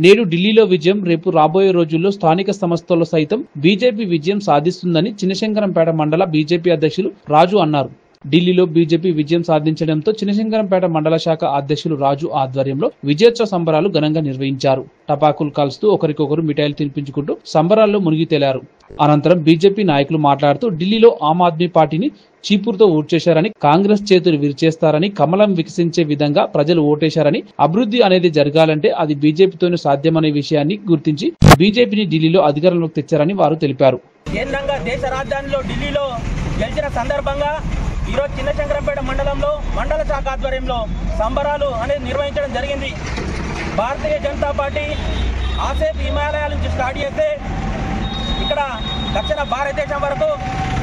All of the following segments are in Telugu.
నేడు ఢిల్లీలో విజయం, రేపు రాబోయే రోజుల్లో స్థానిక సంస్థల్లో సైతం బీజేపీ విజయం సాధిస్తుందని చినశంకరంపేట మండల బీజేపీ అధ్యక్షులు రాజు అన్నారు. ఢిల్లీలో బీజేపీ విజయం సాధించడంతో చినశంకరంపేట మండల శాఖ అధ్యక్షులు రాజు ఆధ్వర్యంలో విజయోత్సవ సంబరాలు ఘనంగా నిర్వహించారు. టపాకులు కాల్స్తూ ఒకరికొకరు మిఠాయిలు తినిపించుకుంటూ సంబరాల్లో మునిగి తేలారు. అనంతరం బీజేపీ నాయకులు మాట్లాడుతూ ఢిల్లీలో ఆమ్ ఆద్మీ పార్టీని చీపురుతో ఓట్చేశారని, కాంగ్రెస్ చేతులు విరిచేస్తారని, కమలం వికసించే విధంగా ప్రజలు ఓటేశారని, అభివృద్ధి అనేది జరగాలంటే అది బీజేపీతోనే సాధ్యమనే విషయాన్ని గుర్తించి బీజేపీని ఢిల్లీలో అధికారంలోకి తెచ్చారని వారు తెలిపారు. కేంద్రంగా దేశ రాజధానిలో ఢిల్లీలో గెలిచిన సందర్భంగా ఈరోజు చిన్నశంకరంపేట మండలంలో మండల శాఖ ఆధ్వర్యంలో సంబరాలు అనేది నిర్వహించడం జరిగింది. భారతీయ జనతా పార్టీ ఆసేపు హిమాలయాల నుంచి స్టార్ట్ చేస్తే ఇక్కడ దక్షిణ భారతదేశం వరకు,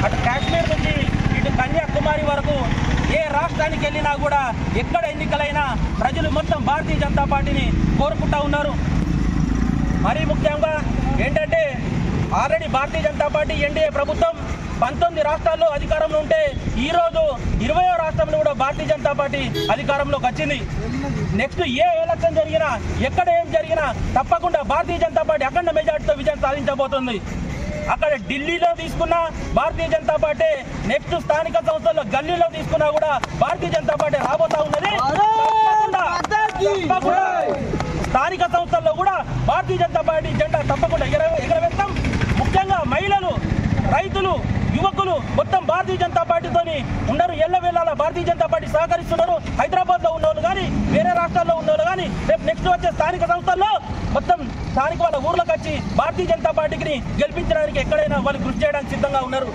అటు కాశ్మీర్ నుంచి ఇటు కన్యాకుమారి వరకు ఏ రాష్ట్రానికి వెళ్ళినా కూడా ఎక్కడ ఎన్నికలైనా ప్రజలు మొత్తం భారతీయ జనతా పార్టీని కోరుకుంటా ఉన్నారు. మరీ ముఖ్యంగా ఏంటంటే already Bharatiya Janata party NDA ప్రభుత్వం 19 రాష్ట్రాల్లో అధికారంలో ఉంటే ఈరోజు 20వ రాష్ట్రంలో కూడా భారతీయ జనతా పార్టీ అధికారంలోకి వచ్చింది. నెక్స్ట్ ఏ ఎలక్షన్ జరిగినా, ఎక్కడ ఏం జరిగినా తప్పకుండా భారతీయ జనతా పార్టీ అఖండ మెజార్టీతో విజయం సాధించబోతుంది. అక్కడ ఢిల్లీలో తీసుకున్నా భారతీయ జనతా పార్టీ, నెక్స్ట్ స్థానిక సంస్థల్లో గల్లీలో తీసుకున్నా కూడా భారతీయ జనతా పార్టీ రాబోతా ఉన్నది. తప్పకుండా స్థానిక సంస్థల్లో కూడా భారతీయ జనతా పార్టీ జెండా తప్పకుండా ఎగరవేస్తాం. ముఖ్యంగా మహిళలు, రైతులు, యువకులు మొత్తం భారతీయ జనతా పార్టీతోని ఉన్నారు. ఎల్లవేళలా భారతీయ జనతా పార్టీ సహకరిస్తున్నారు. హైదరాబాద్ లో ఉన్నోళ్ళు కానీ, వేరే రాష్ట్రాల్లో ఉన్నోళ్ళు కానీ రేపు నెక్స్ట్ వచ్చే స్థానిక సంస్థల్లో మొత్తం స్థానిక వాళ్ళ ఊర్లోకి వచ్చి భారతీయ జనతా పార్టీకి గెలిపించడానికి ఎక్కడైనా వాళ్ళు కృషి చేయడానికి సిద్ధంగా ఉన్నారు.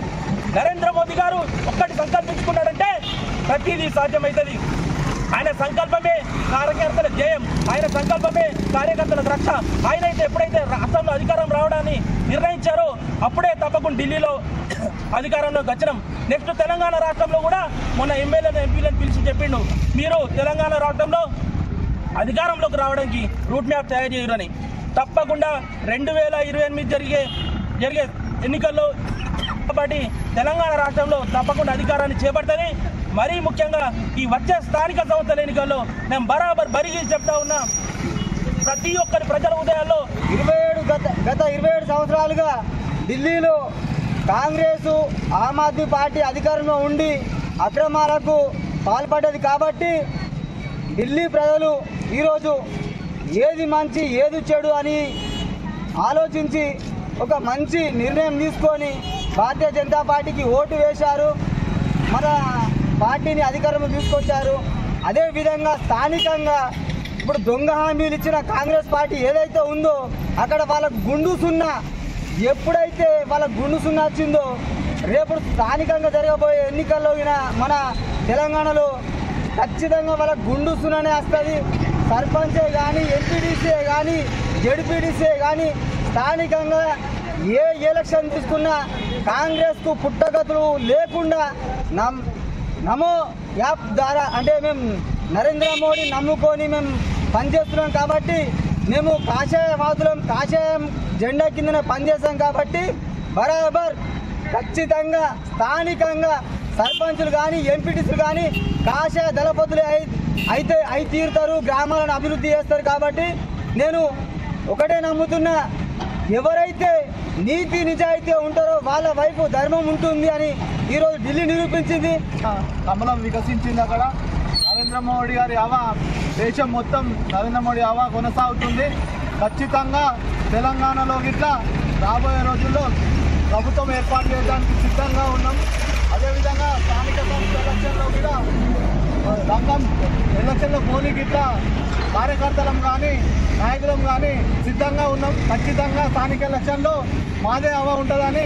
నరేంద్ర మోదీ గారు ఒక్కటి సంకల్పించుకున్నాడంటే ప్రతిదీ సాధ్యమవుతుంది. ఆయన సంకల్పమే కార్యకర్తల జయం, ఆయన సంకల్పమే కార్యకర్తల రక్ష. ఆయన అయితే ఎప్పుడైతే రాష్ట్రంలో అధికారం రావడాన్ని నిర్ణయించారో అప్పుడే తప్పకుండా ఢిల్లీలో అధికారంలోకి వచ్చినాం. నెక్స్ట్ తెలంగాణ రాష్ట్రంలో కూడా మొన్న ఎమ్మెల్యేలను, ఎంపీలను పిలిచి చెప్పిండు, మీరు తెలంగాణ రాష్ట్రంలో అధికారంలోకి రావడానికి రూట్ మ్యాప్ తయారు చేయరని. తప్పకుండా 2028 జరిగే ఎన్నికల్లో పార్టీ తెలంగాణ రాష్ట్రంలో తప్పకుండా అధికారాన్ని చేపడుతుంది. మరీ ముఖ్యంగా ఈ వచ్చే స్థానిక సంస్థల ఎన్నికల్లో నేను బరాబర్ బరిగి చెప్తా ఉన్నా, ప్రతి ఒక్కరి ప్రజల ఉదయాల్లో గత 27 సంవత్సరాలుగా ఢిల్లీలో కాంగ్రెస్, ఆమ్ ఆద్మీ పార్టీ అధికారంలో ఉండి అక్రమాలకు పాల్పడ్డది. కాబట్టి ఢిల్లీ ప్రజలు ఈరోజు ఏది మంచి ఏది చెడు అని ఆలోచించి ఒక మంచి నిర్ణయం తీసుకొని భారతీయ జనతా పార్టీకి ఓటు వేశారు. మన పార్టీని అధికారంలో తీసుకొచ్చారు. అదేవిధంగా స్థానికంగా ఇప్పుడు దొంగ హామీలు ఇచ్చిన కాంగ్రెస్ పార్టీ ఏదైతే ఉందో అక్కడ వాళ్ళకు గుండు సున్నా, ఎప్పుడైతే వాళ్ళకు గుండు సున్నా వచ్చిందో రేపు స్థానికంగా జరగబోయే ఎన్నికల్లో మన తెలంగాణలో ఖచ్చితంగా వాళ్ళకు గుండు సున్నానే వస్తుంది. సర్పంచే కానీ, ఎంపీడీసీ కానీ, జడ్పీడీసీ కానీ స్థానికంగా ఏ ఎలక్షన్ తీసుకున్నా కాంగ్రెస్కు పుట్టగతులు లేకుండా నమో యాప్ ద్వారా అంటే మేము నరేంద్ర మోడీ నమ్ముకొని మేము పనిచేస్తున్నాం. కాబట్టి మేము కాషాయవాదులం, కాషాయం జెండా కిందనే పనిచేస్తాం. కాబట్టి బరాబర్ ఖచ్చితంగా స్థానికంగా సర్పంచులు కానీ, ఎంపీటీసీలు కానీ కాషాయ దళపతులే అయితే తీరుతారు, గ్రామాలను అభివృద్ధి చేస్తారు. కాబట్టి నేను ఒకటే నమ్ముతున్నా, ఎవరైతే నీతి నిజాయితీ ఉంటారో వాళ్ళ వైపు ధర్మం ఉంటుంది అని ఈరోజు ఢిల్లీ నిరూపించింది. కమలం వికసించింది. అక్కడ నరేంద్ర మోడీ గారి హవా, దేశం మొత్తం నరేంద్ర మోడీ హవా కొనసాగుతుంది. ఖచ్చితంగా తెలంగాణలో గిట్లా రాబోయే రోజుల్లో ప్రభుత్వం ఏర్పాటు చేయడానికి సిద్ధంగా ఉన్నాం. అదేవిధంగా స్థానిక సంస్థ ఎలక్షన్లో కూడా ఎలక్షన్లో పోనీ గిట్లా కార్యకర్తలం కానీ, నాయకులం కానీ సిద్ధంగా ఉన్నాం. ఖచ్చితంగా స్థానిక ఎలక్షన్లో మాదే హవా ఉంటుందని